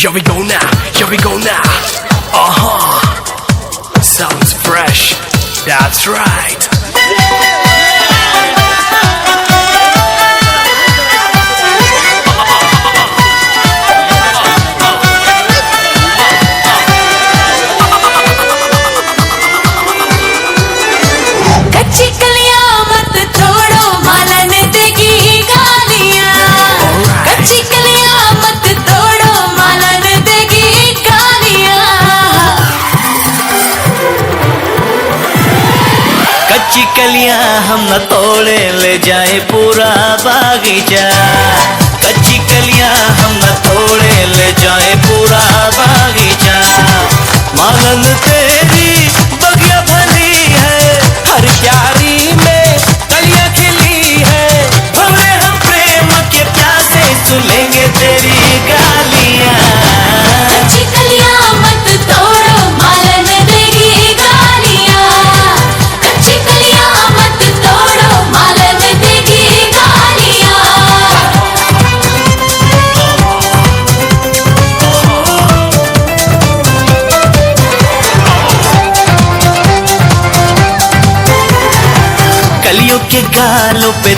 Here we go now, here we go now. Sounds fresh, that's right. कच्ची कलियां हम न तोड़े ले जाए पूरा बागीचा। कच्ची कलियां हम न तोड़े ले जाए पूरा बागीचा। मालन तेरी बगिया भली है, हर क्यारी में कलियां खिली है। भरे हम प्रेम के प्यासे सुनेंगे तेरी गालियां। कच्ची कलियां मत तोड़ो, मालन देगी गालियां। कच्ची कलियां मत तोड़ो, मालन देगी गालियां। कलियों के गालों पे